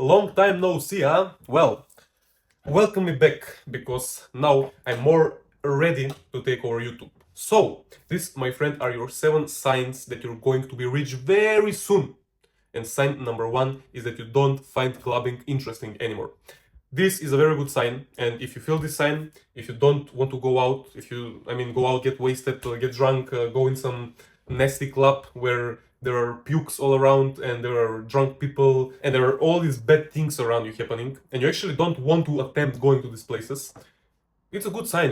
Long time no see, huh? Well, welcome me back, because now I'm more ready to take over YouTube. So, this, my friend, are your 7 signs that you're going to be rich very soon. And sign number 1 is that you don't find clubbing interesting anymore. This is a very good sign, and if you feel this sign, if you don't want to go out, go out, get wasted, get drunk, go in some nasty club where there are pukes all around and there are drunk people and there are all these bad things around you happening, and you actually don't want to attempt going to these places, it's a good sign,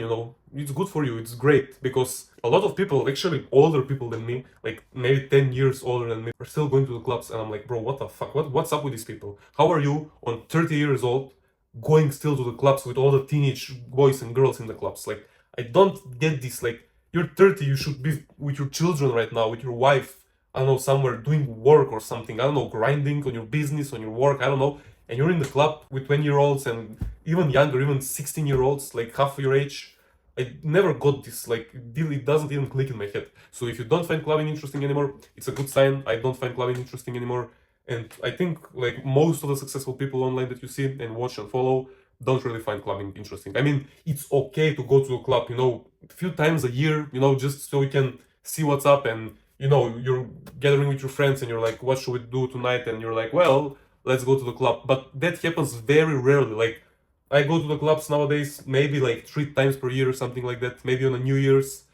It's good for you, it's great, because a lot of people, actually older people than me, like maybe 10 years older than me, are still going to the clubs, and I'm like, bro, what the fuck? What's up with these people? How are you, on 30 years old, going still to the clubs with all the teenage boys and girls in the clubs? Like, I don't get this. Like, you're 30, you should be with your children right now, with your wife, I don't know, somewhere doing work or something, I don't know, grinding on your business, on your work, I don't know, and you're in the club with 20-year-olds and even younger, even 16-year-olds, like half your age. I never got this, like, it doesn't even click in my head. So if you don't find clubbing interesting anymore, it's a good sign. I don't find clubbing interesting anymore. And I think, like, most of the successful people online that you see and watch and follow don't really find clubbing interesting. I mean, it's okay to go to a club, a few times a year, just so you can see what's up, and, you're gathering with your friends and you're like, what should we do tonight? And you're like, well, let's go to the club. But that happens very rarely. Like, I go to the clubs nowadays maybe like 3 times per year or something like that, maybe on a New Year's.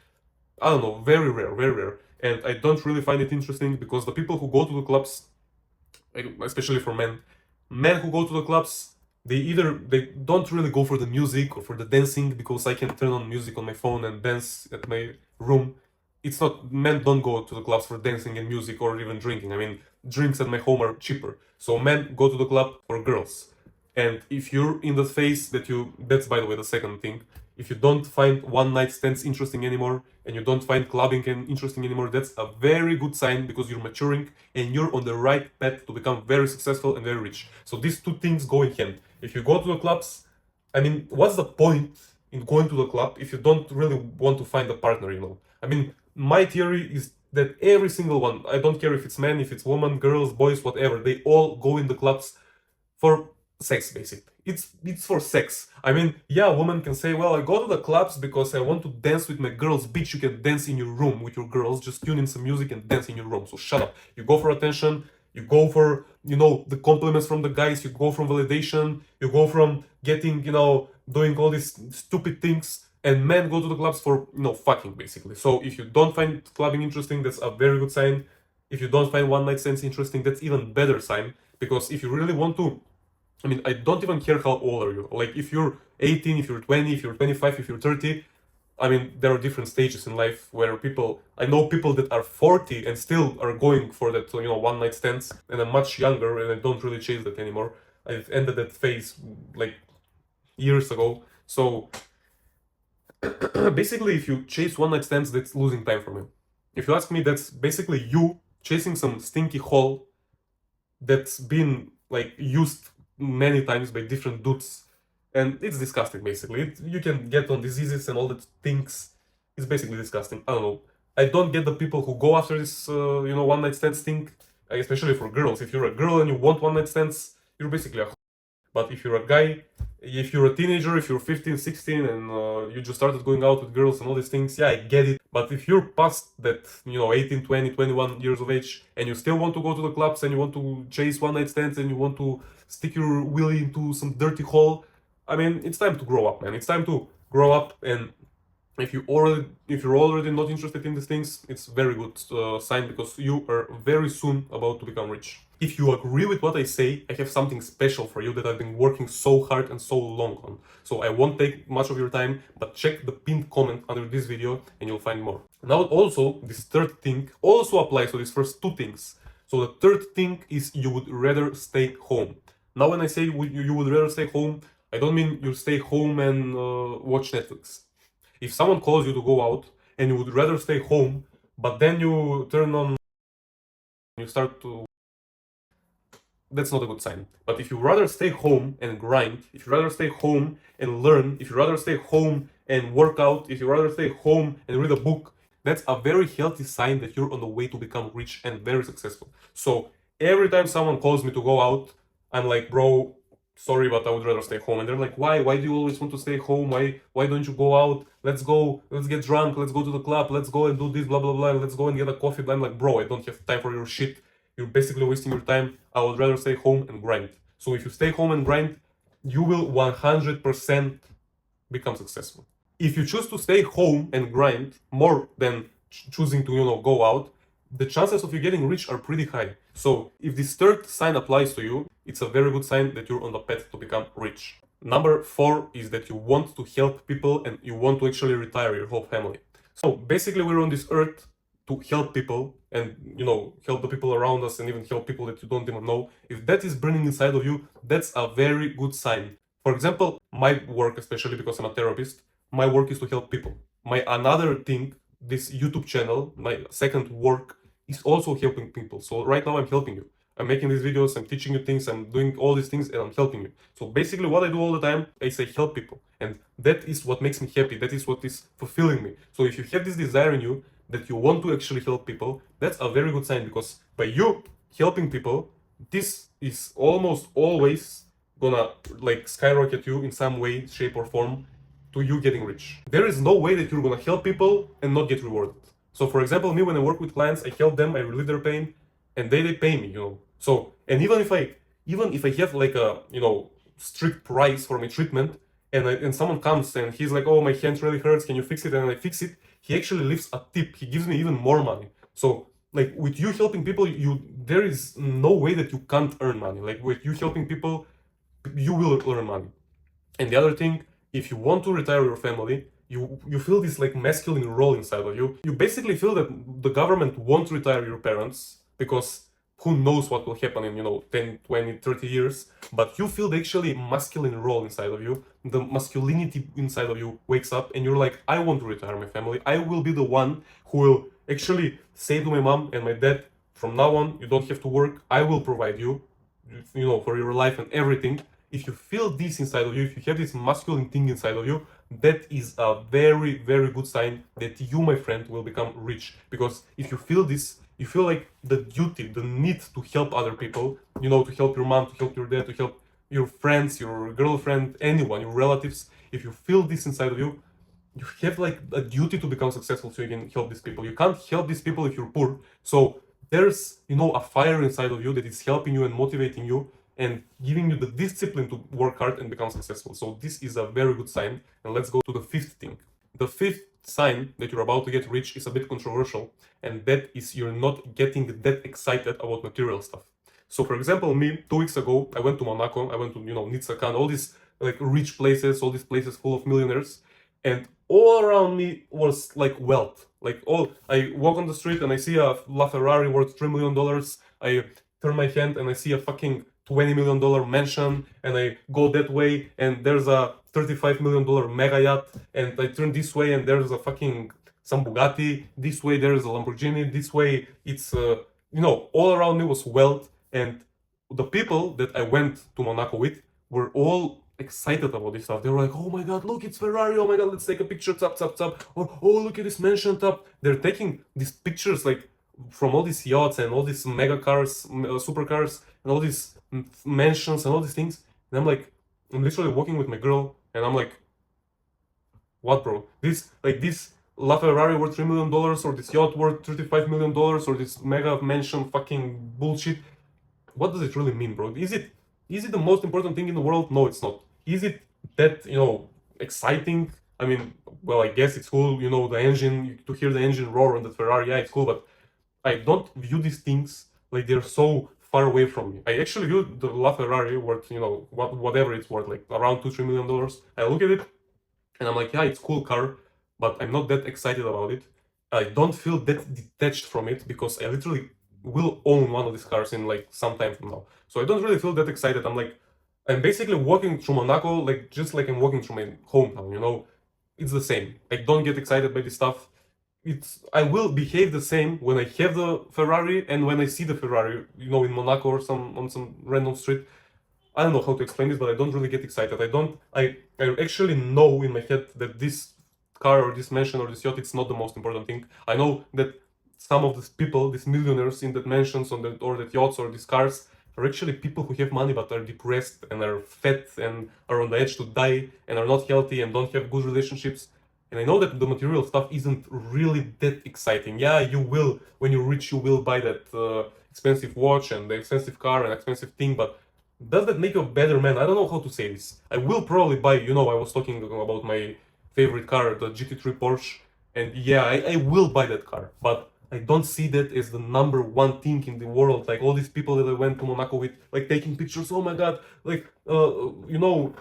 I don't know, very rare, very rare. And I don't really find it interesting, because the people who go to the clubs, especially for men who go to the clubs, they don't really go for the music or for the dancing, because I can turn on music on my phone and dance at my room. It's not, men don't go to the clubs for dancing and music or even drinking. I mean, drinks at my home are cheaper. So men go to the club for girls. And if you're in the phase that's, by the way, the second thing, if you don't find one night stands interesting anymore, and you don't find clubbing interesting anymore, that's a very good sign, because you're maturing and you're on the right path to become very successful and very rich. So these two things go in hand. If you go to the clubs, I mean, what's the point in going to the club if you don't really want to find a partner? I mean, my theory is that every single one, I don't care if it's men, if it's women, girls, boys, whatever, they all go in the clubs for sex, basically. It's for sex. I mean, yeah, a woman can say, well, I go to the clubs because I want to dance with my girls. Bitch, you can dance in your room with your girls. Just tune in some music and dance in your room. So shut up. You go for attention. You go for, the compliments from the guys. You go from validation. You go from getting, doing all these stupid things. And men go to the clubs for, fucking, basically. So if you don't find clubbing interesting, that's a very good sign. If you don't find one night stands interesting, that's even better sign. Because if you really want to, I mean, I don't even care how old are you. Like, if you're 18, if you're 20, if you're 25, if you're 30, I mean, there are different stages in life where I know people that are 40 and still are going for that, one night stands, and I'm much younger and I don't really chase that anymore. I've ended that phase like years ago. So basically, if you chase one night stands, that's losing time for me. If you ask me, that's basically you chasing some stinky hole that's been, like, used many times by different dudes, and it's disgusting. Basically, you can get on diseases and all that things. It's basically disgusting. I don't know. I don't get the people who go after this, one night stands thing, especially for girls. If you're a girl and you want one night stands, you're basically a. But if you're a guy, if you're a teenager, if you're 15, 16, and you just started going out with girls and all these things, yeah, I get it. But if you're past that, 18, 20, 21 years of age, and you still want to go to the clubs and you want to chase one night stands and you want to stick your willy into some dirty hole, I mean, it's time to grow up, man. It's time to grow up. And if you're already not interested in these things, it's very good sign, because you are very soon about to become rich. If you agree with what I say, I have something special for you that I've been working so hard and so long on. So I won't take much of your time, but check the pinned comment under this video and you'll find more. Now also, this third thing also applies to these first two things. So the third thing is you would rather stay home. Now when I say you would rather stay home, I don't mean you stay home and watch Netflix. If someone calls you to go out and you would rather stay home, but then you turn on, you start to, that's not a good sign. But if you rather stay home and grind, if you rather stay home and learn, if you rather stay home and work out, if you rather stay home and read a book, that's a very healthy sign that you're on the way to become rich and very successful. So every time someone calls me to go out, I'm like, bro, sorry, but I would rather stay home. And they're like, why? Why do you always want to stay home? Why don't you go out? Let's go, let's get drunk, let's go to the club, let's go and do this, blah, blah, blah, let's go and get a coffee. I'm like, bro, I don't have time for your shit. You're basically wasting your time. I would rather stay home and grind. So if you stay home and grind, you will 100% become successful. If you choose to stay home and grind more than choosing to, go out, the chances of you getting rich are pretty high. So if this third sign applies to you, it's a very good sign that you're on the path to become rich. Number 4 is that you want to help people and you want to actually retire your whole family. So basically we're on this earth to help people and, help the people around us and even help people that you don't even know. If that is burning inside of you, that's a very good sign. For example, my work, especially because I'm a therapist, my work is to help people. My another thing, this YouTube channel, my second work, is also helping people. So right now I'm helping you. I'm making these videos, I'm teaching you things, I'm doing all these things and I'm helping you. So basically what I do all the time, I say help people. And that is what makes me happy. That is what is fulfilling me. So if you have this desire in you that you want to actually help people, that's a very good sign, because by you helping people, this is almost always gonna like skyrocket you in some way, shape or form to you getting rich. There is no way that you're gonna help people and not get rewarded. So for example, me, when I work with clients, I help them, I relieve their pain, and they pay me, So, and even if I have like a, strict price for my treatment, and someone comes and he's like, oh, my hand really hurts, can you fix it? And I fix it, he actually leaves a tip, he gives me even more money. So like with you helping people, there is no way that you can't earn money. Like with you helping people, you will earn money. And the other thing, if you want to retire your family, you feel this like masculine role inside of you. You basically feel that the government won't retire your parents because who knows what will happen in 10, 20, 30 years, but you feel the actually masculine role inside of you. The masculinity inside of you wakes up and you're like, I want to retire my family. I will be the one who will actually say to my mom and my dad, from now on you don't have to work, I will provide you, for your life and everything. If you feel this inside of you, if you have this masculine thing inside of you, that is a very, very good sign that you, my friend, will become rich. Because if you feel this, you feel like the duty, the need to help other people, to help your mom, to help your dad, to help your friends, your girlfriend, anyone, your relatives. If you feel this inside of you, you have like a duty to become successful so you can help these people. You can't help these people if you're poor. So there's, a fire inside of you that is helping you and motivating you and giving you the discipline to work hard and become successful. So this is a very good sign. And let's go to the fifth thing. The fifth sign that you're about to get rich is a bit controversial, and that is you're not getting that excited about material stuff. So for example, me, 2 weeks ago, I went to Monaco, I went to, 𝐓𝐡𝐢𝐬, all these like rich places, all these places full of millionaires, and all around me was like wealth. Like I walk on the street and I see a LaFerrari worth $3 million. I turn my hand and I see a fucking $20 million mansion, and I go that way and there's a $35 million mega yacht, and I turn this way and there's a fucking some Bugatti, this way there's a Lamborghini, this way it's all around me was wealth. And the people that I went to Monaco with were all excited about this stuff. They were like, oh my god, look, it's Ferrari, oh my god, let's take a picture, tap tap tap, or oh, look at this mansion, tap. They're taking these pictures like from all these yachts and all these mega cars, supercars, and all these mansions and all these things. And I'm like, I'm literally walking with my girl and I'm like, what, bro? This LaFerrari worth $3 million, or this yacht worth $35 million, or this mega mansion fucking bullshit. What does it really mean, bro? Is it the most important thing in the world? No, it's not. Is it that, exciting? I mean, well, I guess it's cool, the engine, to hear the engine roar on the Ferrari, yeah, it's cool, but I don't view these things like they're so far away from me. I actually view the LaFerrari worth, whatever it's worth, like around $2-3 million. I look at it and I'm like, yeah, it's a cool car, but I'm not that excited about it. I don't feel that detached from it because I literally will own one of these cars in like some time from now. So I don't really feel that excited. I'm basically walking through Monaco like just like I'm walking through my hometown, It's the same. I don't get excited by this stuff. I will behave the same when I have the Ferrari and when I see the Ferrari, in Monaco or on some random street. I don't know how to explain this, but I don't really get excited. I actually know in my head that this car or this mansion or this yacht, it's not the most important thing. I know that some of these people, these millionaires in that mansions or that yachts or these cars, are actually people who have money but are depressed and are fat and are on the edge to die and are not healthy and don't have good relationships. And I know that the material stuff isn't really that exciting. Yeah, you will, when you're rich, you will buy that expensive watch and the expensive car and expensive thing, but does that make you a better man? I don't know how to say this. I will probably buy, I was talking about my favorite car, the GT3 Porsche, and yeah, I will buy that car, but I don't see that as the number one thing in the world. Like all these people that I went to Monaco with, like taking pictures. Oh my god, like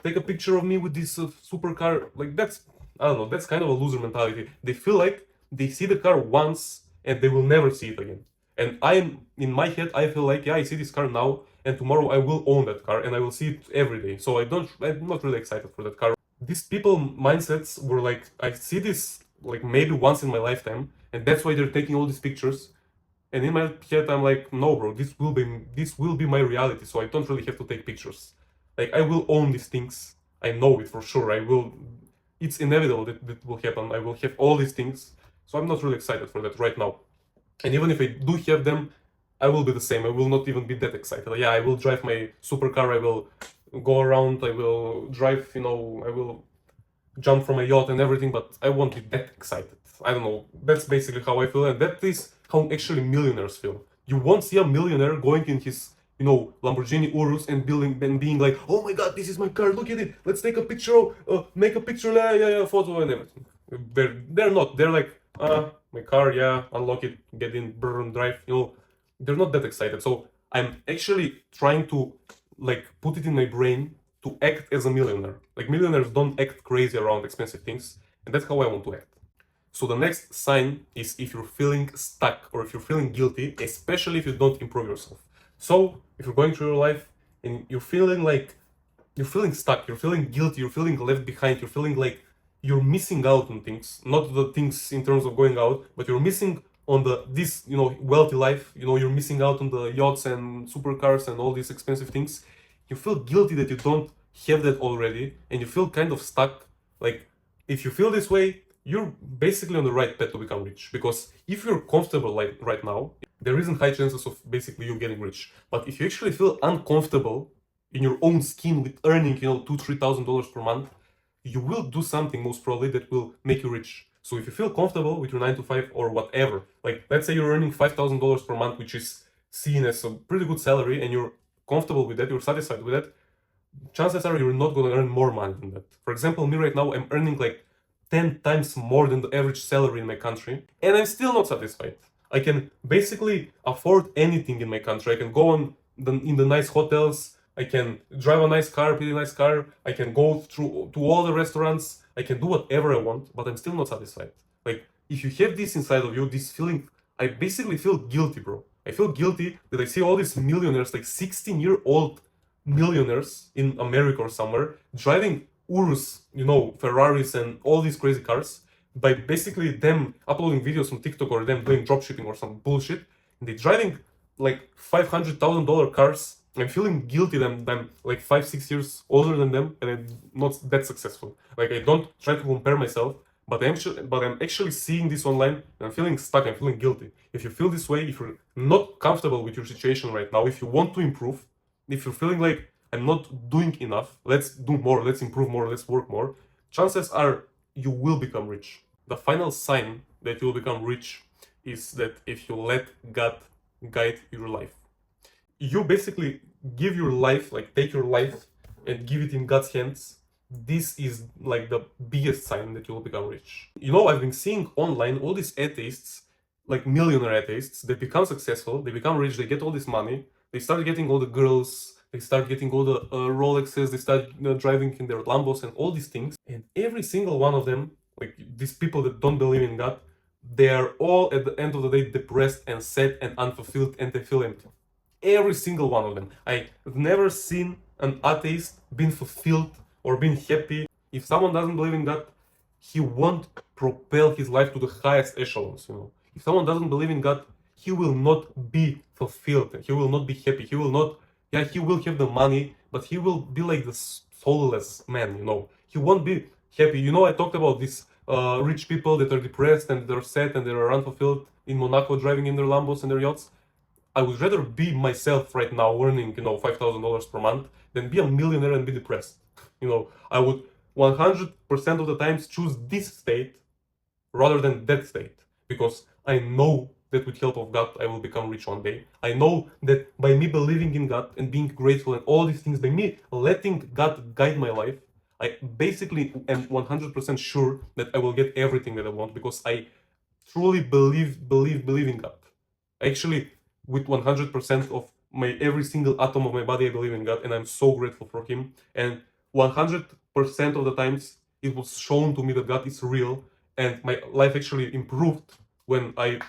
take a picture of me with this supercar. Like that's, I don't know, that's kind of a loser mentality. They feel like they see the car once and they will never see it again. And I'm in my head, I feel like, yeah, I see this car now, and tomorrow I will own that car and I will see it every day. So I'm not really excited for that car. These people mindsets were like, I see this like maybe once in my lifetime, and that's why they're taking all these pictures. And in my head, I'm like, no, bro, this will be my reality. So I don't really have to take pictures. Like I will own these things. I know it for sure. I will. It's inevitable that that will happen. I will have all these things. So I'm not really excited for that right now. And even if I do have them, I will be the same. I will not even be that excited. Yeah, I will drive my supercar. I will go around. I will drive. I will jump from a yacht and everything. But I won't be that excited. I don't know. That's basically how I feel, and that is how actually millionaires feel. You won't see a millionaire going in his, Lamborghini Urus and being like, "Oh my God, this is my car. Look at it. Let's take a picture. Make a picture. Yeah, photo and everything." They're not. They're like, my car. Yeah, unlock it, get in, burn, drive. They're not that excited. So I'm actually trying to like put it in my brain to act as a millionaire. Like millionaires don't act crazy around expensive things, and that's how I want to act. So the next sign is if you're feeling stuck or if you're feeling guilty, especially if you don't improve yourself. So if you're going through your life and you're feeling like you're feeling stuck, you're feeling guilty, you're feeling left behind, you're feeling like you're missing out on things, not the things in terms of going out, but you're missing on this wealthy life, you're missing out on the yachts and supercars and all these expensive things. You feel guilty that you don't have that already and you feel kind of stuck. Like if you feel this way, you're basically on the right path to become rich, because if you're comfortable like right now, there isn't high chances of basically you getting rich. But if you actually feel uncomfortable in your own skin with earning $2,000-3,000 per month, you will do something most probably that will make you rich. So if you feel comfortable with your 9 to 5 or whatever, like let's say you're earning $5,000 per month, which is seen as a pretty good salary, and you're comfortable with that, you're satisfied with that, chances are you're not going to earn more money than that. For example, me right now, I'm earning like 10 times more than the average salary in my country, and I'm still not satisfied. I can basically afford anything in my country. I can go in the nice hotels, I can drive a nice car, pretty nice car, I can go through to all the restaurants, I can do whatever I want, but I'm still not satisfied. Like, if you have this inside of you, this feeling, I basically feel guilty, bro. I feel guilty that I see all these millionaires, like 16-year-old millionaires in America or somewhere, driving Urus, Ferraris and all these crazy cars, by basically them uploading videos on TikTok or them doing dropshipping or some bullshit, and they're driving like $500,000 cars. I'm feeling guilty that I'm like 5-6 years older than them and I'm not that successful. Like I don't try to compare myself, but I'm actually seeing this online and I'm feeling stuck, I'm feeling guilty. If you feel this way, if you're not comfortable with your situation right now, if you want to improve, if you're feeling like I'm not doing enough, let's do more, let's improve more, let's work more, chances are you will become rich. The final sign that you'll become rich is that if you let God guide your life. You basically give your life, like take your life and give it in God's hands. This is like the biggest sign that you'll become rich. I've been seeing online all these atheists, like millionaire atheists, they become successful, they become rich, they get all this money, they start getting all the girls, they start getting all the Rolexes, they start driving in their Lambos and all these things. And every single one of them, like these people that don't believe in God, they are all at the end of the day depressed and sad and unfulfilled and they feel empty. Every single one of them. I've never seen an atheist being fulfilled or being happy. If someone doesn't believe in God, he won't propel his life to the highest echelons, If someone doesn't believe in God, he will not be fulfilled. He will not be happy. He will not, he will have the money, but he will be like the soulless man, He won't be happy. I talked about these rich people that are depressed and they're sad and they're unfulfilled in Monaco driving in their Lambos and their yachts. I would rather be myself right now earning, $5,000 per month than be a millionaire and be depressed. I would 100% of the times choose this state rather than that state, because I know that with help of God I will become rich one day. I know that by me believing in God and being grateful and all these things, by me letting God guide my life, I basically am 100% sure that I will get everything that I want, because I truly believe in God. Actually, with 100% of my every single atom of my body, I believe in God, and I'm so grateful for Him. And 100% of the times, it was shown to me that God is real, and my life actually improved when I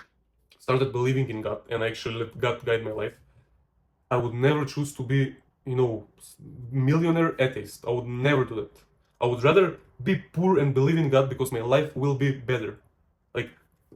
started believing in God and I actually let God guide my life. I would never choose to be, millionaire atheist. I would never do that. I would rather be poor and believe in God, because my life will be better. Like,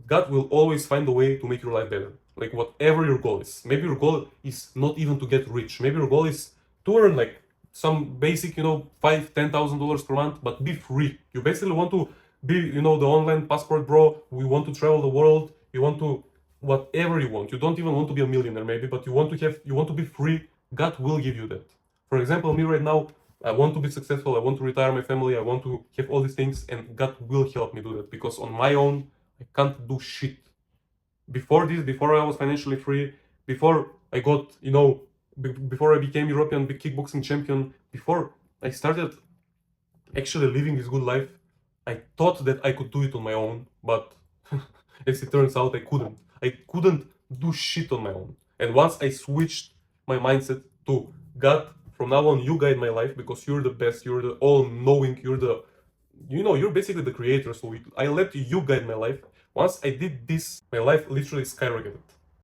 God will always find a way to make your life better. Like, whatever your goal is. Maybe your goal is not even to get rich. Maybe your goal is to earn like some basic, $5,000-$10,000 per month, but be free. You basically want to be, the online passport bro. We want to travel the world. You want to whatever you want. You don't even want to be a millionaire maybe, but you want to be free. God will give you that. For example, me right now, I want to be successful, I want to retire my family, I want to have all these things, and God will help me do that, because on my own, I can't do shit. Before this, before I was financially free, before I got, before I became European kickboxing champion, before I started actually living this good life, I thought that I could do it on my own, but as it turns out, I couldn't. I couldn't do shit on my own. And once I switched my mindset to God, from now on, you guide my life, because you're the best, you're the all-knowing, you're basically the creator, so I let you guide my life. Once I did this, my life literally skyrocketed.